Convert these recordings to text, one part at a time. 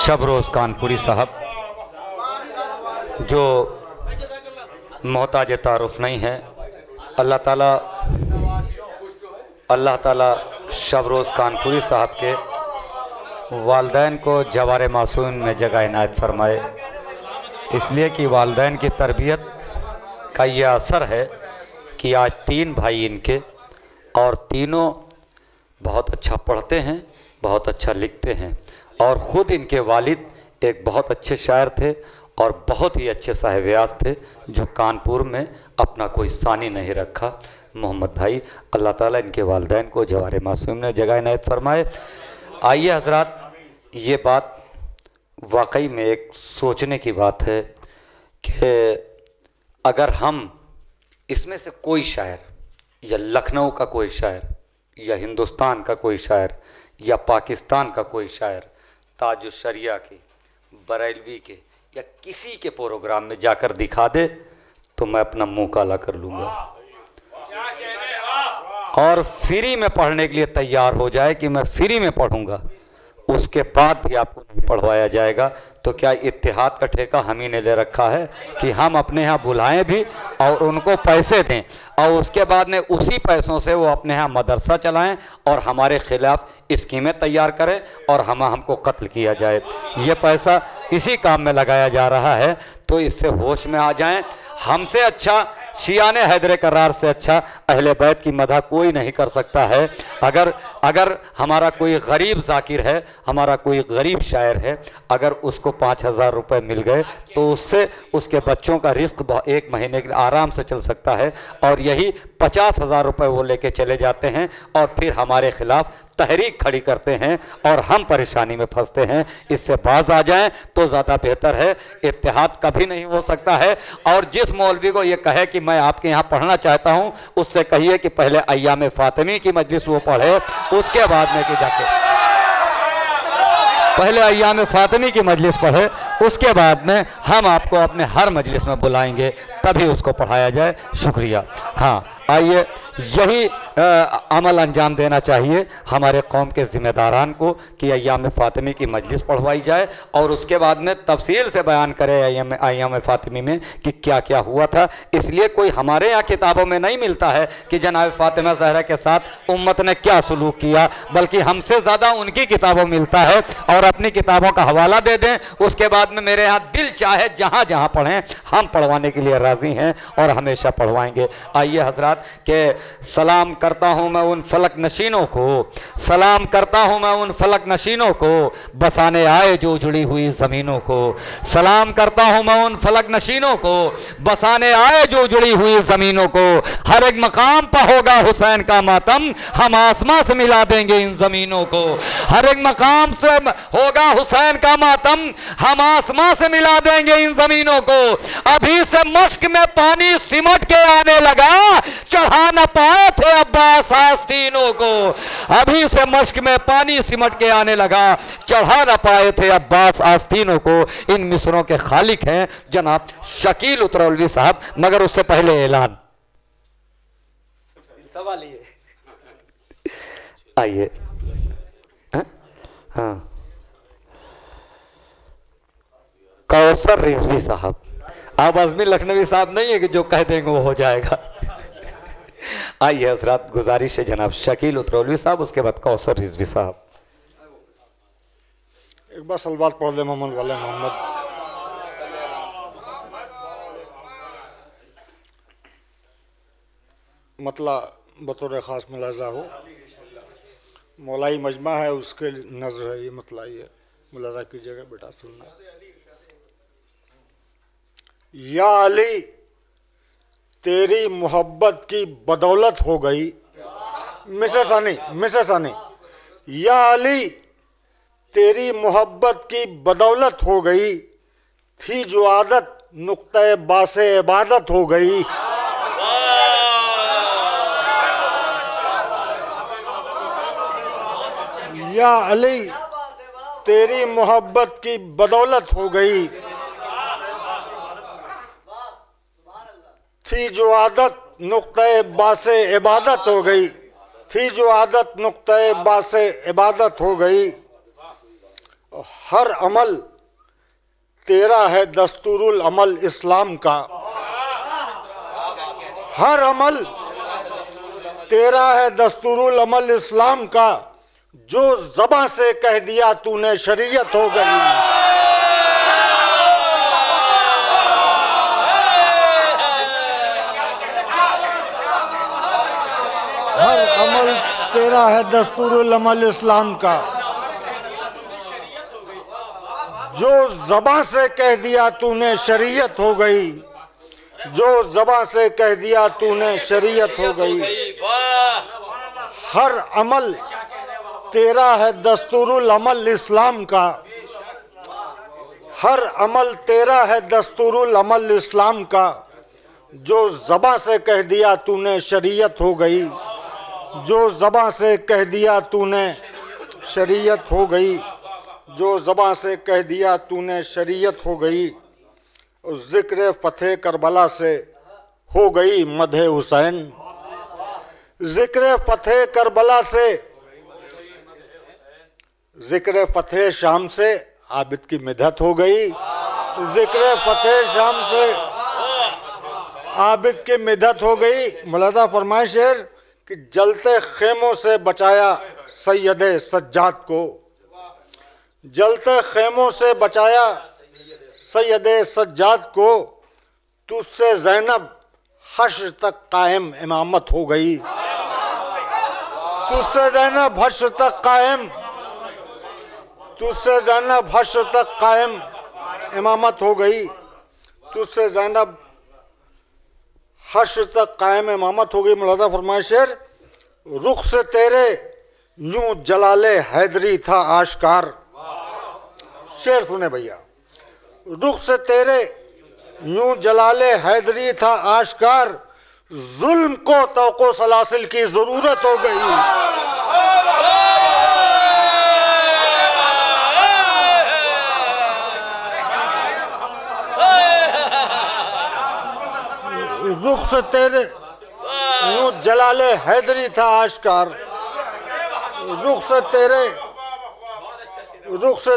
शबरोज़ कानपुरी साहब, जो मोहताज तारुफ नहीं है। अल्लाह ताला शबरोज़ कानपुरी साहब के वालदैन को जवारे मासूम में जगह इनायत फरमाए, इसलिए कि वालदैन की तरबियत का ये असर है कि आज 3 भाई इनके, और तीनों बहुत अच्छा पढ़ते हैं, बहुत अच्छा लिखते हैं, और ख़ुद इनके वालिद एक बहुत अच्छे शायर थे और बहुत ही अच्छे साहिब-ए-आज़ थे, जो कानपुर में अपना कोई सानी नहीं रखा। मोहम्मद भाई, अल्लाह ताला इनके वालिदैन को जवारे मासूम ने जगह इनायत फरमाए। आइए हज़रात, ये बात वाकई में एक सोचने की बात है कि अगर हम इसमें से कोई शायर, या लखनऊ का कोई शायर, या हिंदुस्तान का कोई शायर, या पाकिस्तान का कोई शायर ताजुश्शरिया के, बरेलवी के, या किसी के प्रोग्राम में जाकर दिखा दे तो मैं अपना मुंह काला कर लूँगा, और फ्री में पढ़ने के लिए तैयार हो जाए कि मैं फ्री में पढ़ूँगा, उसके बाद भी आपको नहीं पढ़वाया जाएगा। तो क्या इत्तेहाद का ठेका हम ही ने ले रखा है कि हम अपने यहाँ बुलाएं भी और उनको पैसे दें, और उसके बाद में उसी पैसों से वो अपने यहाँ मदरसा चलाएं और हमारे ख़िलाफ़ स्कीमें तैयार करें और हमको कत्ल किया जाए। ये पैसा इसी काम में लगाया जा रहा है। तो इससे होश में आ जाएं। हमसे अच्छा, शियाने हैदर करार से अच्छा अहले बैत की मदह कोई नहीं कर सकता है। अगर हमारा कोई गरीब ज़ाकिर है, हमारा कोई गरीब शायर है, अगर उसको 5,000 रुपये मिल गए तो उससे उसके बच्चों का रिस्क 1 महीने के आराम से चल सकता है, और यही 50,000 रुपये वो लेके चले जाते हैं और फिर हमारे ख़िलाफ़ तहरीक खड़ी करते हैं और हम परेशानी में फंसते हैं। इससे बाज आ जाएं तो ज़्यादा बेहतर है। इत्तेहाद कभी नहीं हो सकता है। और जिस मौलवी को ये कहे कि मैं आपके यहाँ पढ़ना चाहता हूँ, उससे कहिए कि पहले अय्याम फ़ातिमी की मजलिस वो पढ़े, उसके बाद में कि जाके पहले अय्याम फ़ातिमी की मजलिस पढ़े, उसके बाद में हम आपको अपने हर मजलिस में बुलाएंगे, तभी उसको पढ़ाया जाए। शुक्रिया। हाँ, आइए, यही अमल अंजाम देना चाहिए हमारे कौम के ज़िम्मेदारान को कि अय्याम फ़ातिमी की मजलिस पढ़वाई जाए, और उसके बाद में तफसील से बयान करें अय्याम फ़ातिमी में कि क्या क्या हुआ था। इसलिए कोई हमारे यहाँ किताबों में नहीं मिलता है कि जनाब फ़ातिमा ज़हरा के साथ उम्मत ने क्या सलूक किया, बल्कि हमसे ज़्यादा उनकी किताबों में मिलता है। और अपनी किताबों का हवाला दे दें, उसके बाद में मेरे यहाँ दिल चाहे जहाँ जहाँ पढ़ें, हम पढ़वाने के लिए राज़ी हैं और हमेशा पढ़वाएँगे। आइए हज़रात, के सलाम करता हूँ मैं उन फलक नशीनों को, सलाम करता हूँ मैं उन फलक नशीनों को, बसाने आए जो जुड़ी हुई ज़मीनों को। सलाम करता हूँ मैं उन फलक नशीनों को, बसाने आए जो जुड़ी हुई ज़मीनों को। हर एक मकाम पर होगा हुसैन का मातम, हम आसमां से मिला देंगे इन ज़मीनों को। हर एक मकाम से होगा हुसैन का मातम, हम आसमां से मिला देंगे इन ज़मीनों को। अभी से मश्क में पानी सिमट के आने लगा, चढ़ा न पाए थे अब्बास आस्तीनों को। अभी से मश्क में पानी सिमट के आने लगा, चढ़ा न पाए थे अब्बास आस्तीनों को। इन मिसरों के खालिक हैं जनाब शकील उतरौलवी साहब। मगर उससे पहले ऐलान, सवाल ये, आइए, हाँ, कौसर रिजवी साहब। आप अज़मी लखनवी साहब नहीं है कि जो कह देंगे वो हो जाएगा। आइए हजरात, गुजारिश है जनाब शकील उतरौलवी साहब, उसके बाद कौसर रिजवी साहब। एक बार सलवात पढ़ दे मोहम्मद वाले मोहम्मद। मतला बतौर ख़ास मुलाजा हो, मौलाई मजमा है उसके नज़र है ये मतला, ये मुलाजा कीजिएगा बेटा, सुनना। या अली तेरी मोहब्बत की बदौलत हो गई, मिस्र सानी। या अली तेरी मोहब्बत की बदौलत हो गई, थी जो आदत नुक्ते बासे इबादत हो गई। या अली तेरी मोहब्बत की बदौलत हो गई, थी जो आदत नुक्ते बासे इबादत हो गई, थी जो आदत नुक्ते बासे इबादत हो गई। हर अमल तेरा है दस्तूरुल अमल इस्लाम का, हर अमल तेरा है दस्तूरुल अमल इस्लाम का, जो ज़बां से कह दिया तूने शरीयत हो गई। हर अमल तेरा है दस्तूरुल अमल इस्लाम का, जो ज़बां से कह दिया तूने शरीयत हो गई, जो ज़बां से कह दिया तूने शरीयत हो गई। हर अमल तेरा है दस्तूरुल अमल इस्लाम का, हर अमल तेरा है दस्तूरुल अमल इस्लाम का, जो ज़बां से कह दिया तूने शरीयत हो गई, जो ज़बां से कह दिया तूने शरीयत हो गई, जो ज़बां से कह दिया तूने शरीयत हो गई। ज़िक्र फ़तेह करबला से हो गई मदह हुसैन, ज़िक्र फ़तेह करबला से, ज़िक्र फ़तेह शाम से आबिद की मिदहत हो गई, ज़िक्र फ़तेह शाम से आबिद की मिदहत हो गई। मुलाज़ा फरमाए शेर कि जलते खेमों से बचाया सैयदे सज्जाद को, जलते खेमों से बचाया सैयदे सज्जाद को, तुझसे ज़ैनब हश्र तक कायम इमामत हो गई, तुझसे ज़ैनब हश्र तक कायम, तुझसे ज़ैनब हश्र तक कायम इमामत हो गई, तुझसे ज़ैनब हश्र तक कायम इमामत हो गई। मुलाज़ा फरमाए शेर, रुख से तेरे यूं जलाले हैदरी था आश्कार। शेर सुने भैया, रुख से तेरे यूं जलाले हैदरी था आश्कार, जुल्म को तौको सलासिल की जरूरत हो गई। रुख से तेरे यूं जलाले हैदरी था आश्कार, रुख से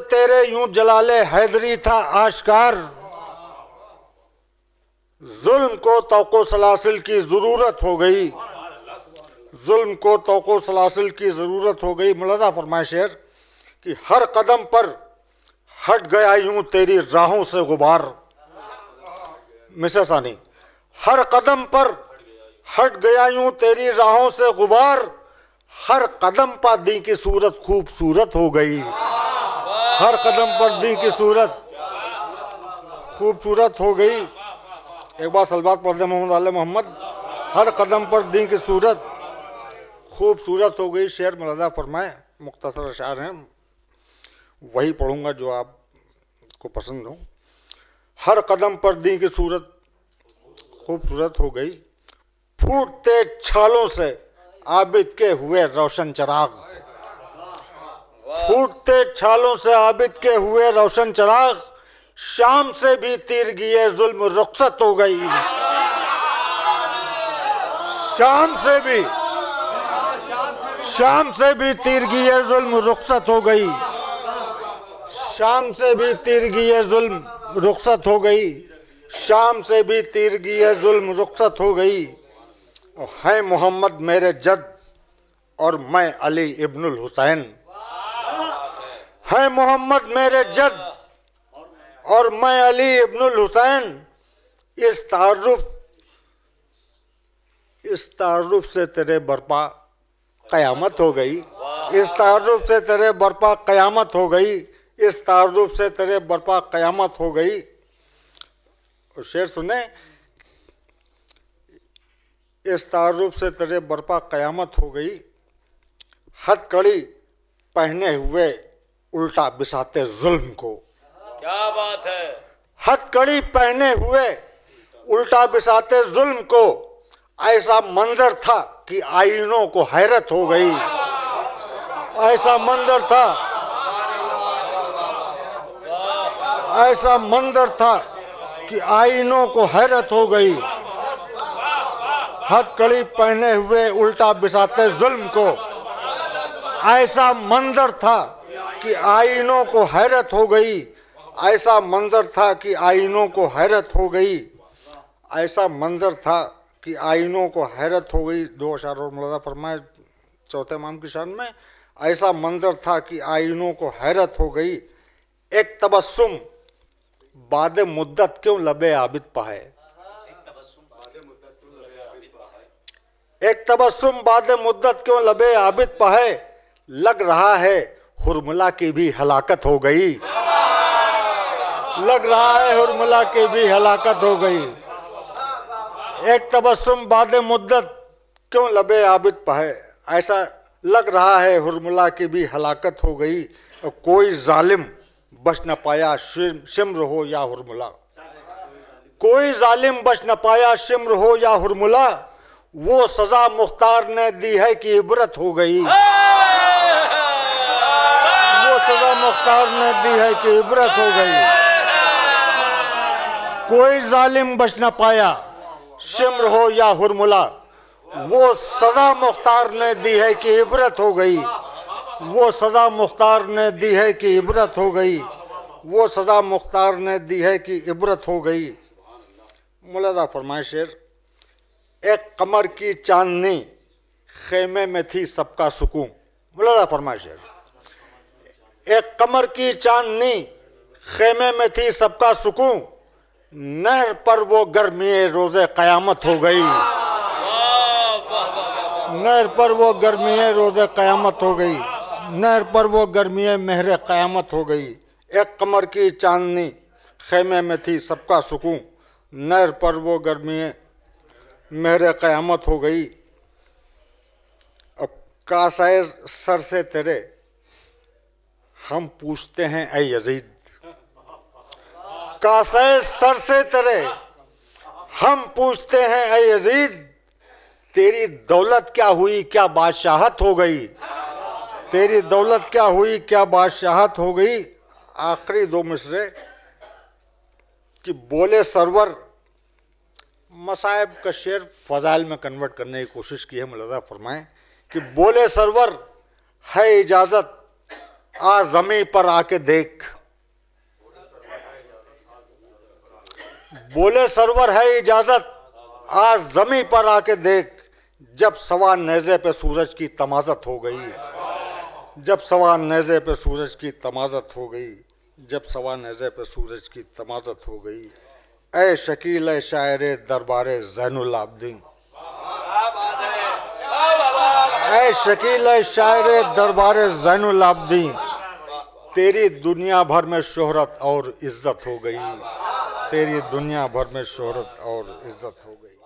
तेरे यूं जलाले हैदरी था आश्कार, जुल्म को तौको सलासिल की जरूरत हो गई, जुल्म को तौको सलासिल की जरूरत हो गई। मुलाज़ा फरमाए शेर कि हर कदम पर हट गया यूं तेरी राहों से गुबार। मिसेसानी, हर कदम पर हट गया यूं तेरी राहों से गुबार, हर कदम पर दी की सूरत खूबसूरत हो गई, हर कदम पर दी की सूरत खूबसूरत हो गई। एक बार सलवात पढ़ दे मोहम्मद आले मोहम्मद। हर कदम पर दी की सूरत खूबसूरत हो गई। शेर मुलाज़ा फरमाए, मुख्तसर अशार हैं, वही पढ़ूंगा जो आपको पसंद हो। हर कदम पर दी की सूरत खूबसूरत हो गई, फूटते छालों से आबिद के हुए रोशन चिराग, फूटते छालों से आबिद के हुए रोशन चिराग, शाम से भी तीरगिए जुल्म रुखसत हो गई, शाम से भी तीरगिए जुल्म रुखसत हो गई, शाम से भी तीरगिए जुल्म रुखसत हो गई, शाम से भी तीरगिए जुल्म रुखसत हो गई। है मोहम्मद मेरे जद और मैं अली इब्नुल हुसैन, है मोहम्मद मेरे जद और मैं अली इब्नुल हुसैन, इस तारुफ से तेरे बरपा क़यामत हो गई, इस तारुफ से तेरे बरपा क़यामत हो गई, इस तारुफ से तेरे बरपा क़यामत हो गई। और शेर सुने, इस तारुफ से तेरे बरपा क़यामत हो गई, हथकड़ी पहने हुए उल्टा बिसाते जुल्म को। क्या बात है। हथकड़ी पहने हुए उल्टा बिसाते जुल्म को, ऐसा मंजर था कि आईनों को हैरत हो गई, ऐसा मंजर था, ऐसा मंजर था कि आईनों को हैरत हो गई। हथकड़ी पहने हुए उल्टा बिसाते जुल्म को, ऐसा मंजर था कि आईनों को हैरत हो गई। ऐसा मंजर था कि आईनों को हैरत हो गई। ऐसा मंजर था कि आईनों को हैरत हो गई। 2 अशार और मुलादा फरमाए चौथे इमाम की शान में। ऐसा मंजर था कि आईनों को हैरत हो गई। एक तबस्सुम बाद मुद्दत क्यों लबे आबिद पाए। एक तबस्सुम बाद मुद्दत क्यों लबे आबिद पाए। लग रहा है हुरमुला की भी हलाकत हो गई। लग रहा है हुरमुला की भी हलाकत हो गई। एक तबस्सुम बाद मुद्दत क्यों लबे आबिद पाए। ऐसा लग रहा है हुरमुला की भी हलाकत हो गई। और कोई जालिम बच न पाया शिम्र हो या हुरमुला। कोई जालिम बच न पाया शिम्र हो या हुरमुला। वो सजा मुख्तार ने दी है कि इबरत हो गई। वो सजा मुख्तार ने दी है कि इबरत हो गई। कोई जालिम बच न पाया शिम्र हो या हुरमुला। वो सजा मुख्तार ने दी है कि इबरत हो गई। वो सजा मुख्तार ने दी है कि इबरत हो गई। वो सजा मुख्तार ने दी है कि इबरत हो गई। मुलादा फरमाए शेर। एक कमर की चांदनी खेमे में थी सबका सुकून। मुलादा फरमाए शेर। एक कमर की चांदनी खेमे में थी सबका सुकून। नहर पर वो गर्मी रोजे कयामत हो गई। नहर पर वो गर्मी रोजे कयामत हो गई। नहर पर वो गर्मी मेहर कयामत हो गई। एक कमर की चांदनी खेमे में थी सबका सुकून। नहर पर वो गर्मी मेहर कयामत हो गई। कासाए सर से तेरे हम पूछते हैं ऐ यजीद। कासाए सर से तेरे हम पूछते हैं ऐ यजीद। तेरी दौलत क्या हुई क्या बादशाहत हो गई। तेरी दौलत क्या हुई क्या बादशाहत हो गई। आखिरी 2 मिसरे कि बोले सरवर। मसाइब का शेर फजाइल में कन्वर्ट करने की कोशिश की है। मुलादा फरमाएं कि बोले सरवर है इजाजत आ जमी पर आके देख। बोले सरवर है इजाजत आ जमी पर आके देख। जब सवा नेज़े पे सूरज की तमाज़त हो गई। जब सवा नेज़े पे सूरज की तमाज़त हो गई। जब सवा नेज़े पे सूरज की तमाज़त हो गई। ऐ शकील ऐ शायरे दरबारे ज़ैनुल आबिदीन। ऐ शकील ऐ शायरे दरबारे ज़ैनुल आबिदीन। तेरी दुनिया भर में शोहरत और इज्जत हो गई। तेरी दुनिया भर में शोहरत और इज्जत हो गई।